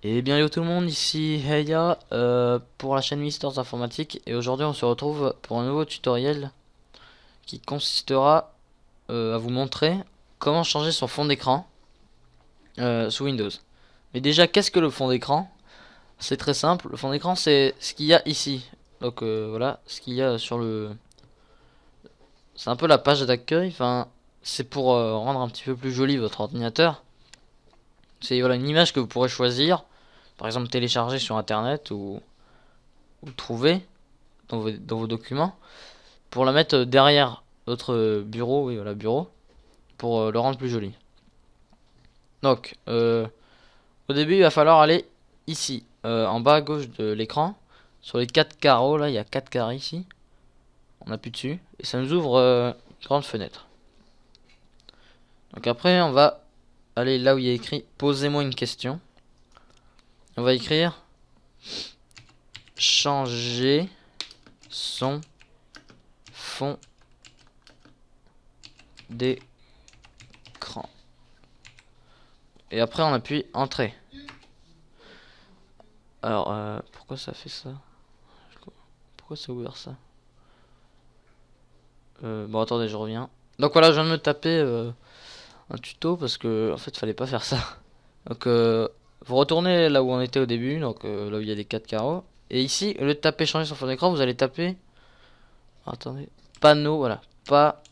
Et bien yo tout le monde, ici Heya pour la chaîne Mystères Informatique, et aujourd'hui on se retrouve pour un nouveau tutoriel qui consistera à vous montrer comment changer son fond d'écran sous Windows. Mais déjà, qu'est-ce que le fond d'écran? C'est très simple, le fond d'écran c'est ce qu'il y a ici. Donc voilà, ce qu'il y a sur le... C'est un peu la page d'accueil, enfin c'est pour rendre un petit peu plus joli votre ordinateur. C'est voilà, une image que vous pourrez choisir, par exemple télécharger sur internet ou trouver dans vos documents pour la mettre derrière votre bureau, oui voilà bureau, pour le rendre plus joli. Donc au début il va falloir aller ici, en bas à gauche de l'écran, sur les 4 carreaux là, il y a 4 carrés ici, on appuie dessus et ça nous ouvre une grande fenêtre. Donc après on va aller là où il y a écrit posez-moi une question. On va écrire changer son fond d'écran. Et après on appuie entrée. Alors pourquoi ça fait ça? Pourquoi ça a ouvert ça? Bon attendez, je reviens. Donc voilà, je viens de me taper un tuto parce que en fait fallait pas faire ça. Donc vous retournez là où on était au début, donc là où il y a les 4 carreaux. Et ici, au lieu de taper changer son fond d'écran, vous allez taper, attendez, panneau, voilà, panneau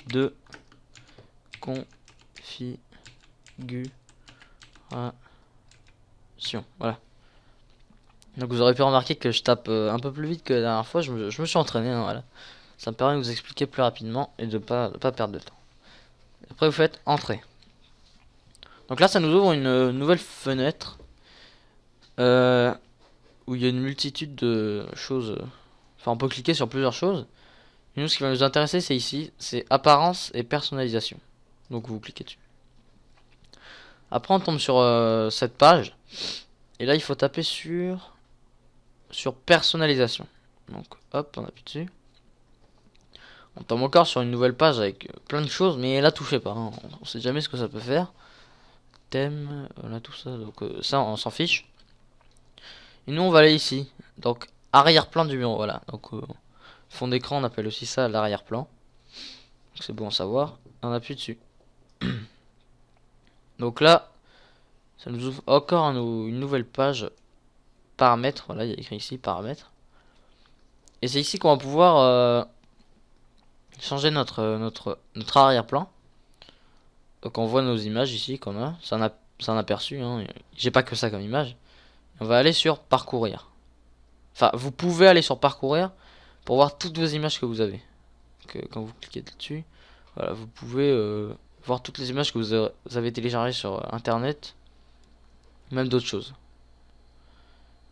de configuration. Voilà. Donc vous aurez pu remarquer que je tape un peu plus vite que la dernière fois. Je me suis entraîné, hein, voilà. Ça me permet de vous expliquer plus rapidement et de pas perdre de temps. Après vous faites entrée. Donc là ça nous ouvre une nouvelle fenêtre où il y a une multitude de choses. Enfin on peut cliquer sur plusieurs choses. Et nous ce qui va nous intéresser c'est ici, c'est apparence et personnalisation. Donc vous cliquez dessus. Après on tombe sur cette page. Et là il faut taper sur personnalisation. Donc hop, on appuie dessus. On tombe encore sur une nouvelle page avec plein de choses, mais là touchez pas, hein. On sait jamais ce que ça peut faire. Thème, voilà tout ça, donc ça on s'en fiche. Et nous on va aller ici, donc arrière-plan du bureau, voilà. Donc fond d'écran on appelle aussi ça l'arrière-plan. C'est bon à savoir. On appuie dessus. Donc là, ça nous ouvre encore une nouvelle page paramètres. Voilà, il y a écrit ici paramètres. Et c'est ici qu'on va pouvoir changer notre arrière-plan. Donc on voit nos images ici qu'on a. C'est un aperçu, hein. J'ai pas que ça comme image. On va aller sur parcourir. Enfin, vous pouvez aller sur parcourir pour voir toutes vos images que vous avez. Quand vous cliquez dessus, voilà, vous pouvez voir toutes les images que vous avez téléchargées sur internet. Même d'autres choses.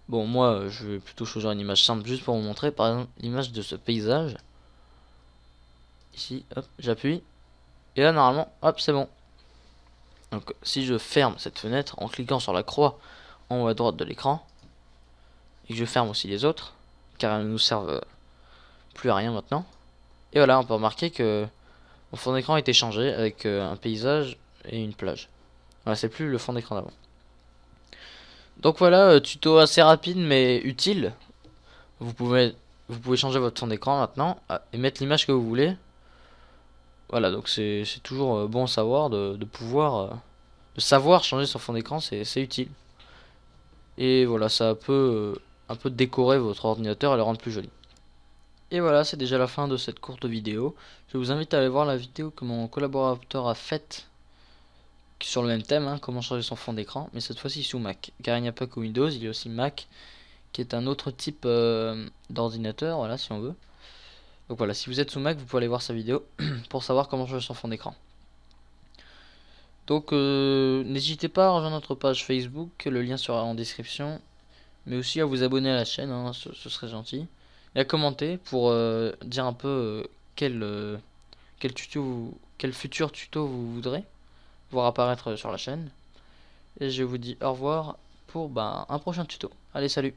Bon, moi, je vais plutôt choisir une image simple juste pour vous montrer. Par exemple, l'image de ce paysage. Ici, hop, j'appuie. Et là, normalement, hop, c'est bon. Donc, si je ferme cette fenêtre en cliquant sur la croix en haut à droite de l'écran, et que je ferme aussi les autres, car elles ne nous servent plus à rien maintenant. Et voilà, on peut remarquer que mon fond d'écran a été changé avec un paysage et une plage. Voilà, c'est plus le fond d'écran d'avant. Donc voilà, tuto assez rapide mais utile. Vous pouvez changer votre fond d'écran maintenant et mettre l'image que vous voulez. Voilà, donc c'est toujours bon à savoir de pouvoir de savoir changer son fond d'écran, c'est utile. Et voilà, ça peut un peu décorer votre ordinateur et le rendre plus joli. Et voilà, c'est déjà la fin de cette courte vidéo. Je vous invite à aller voir la vidéo que mon collaborateur a faite sur le même thème, hein, comment changer son fond d'écran, mais cette fois-ci sous Mac. Car il n'y a pas que Windows, il y a aussi Mac, qui est un autre type d'ordinateur, voilà, si on veut. Donc voilà, si vous êtes sous Mac, vous pouvez aller voir sa vidéo pour savoir comment changer son fond d'écran. Donc n'hésitez pas à rejoindre notre page Facebook, le lien sera en description, mais aussi à vous abonner à la chaîne, hein, ce serait gentil. Et à commenter pour dire un peu quel futur tuto vous voudrez voir apparaître sur la chaîne. Et je vous dis au revoir pour un prochain tuto. Allez, salut!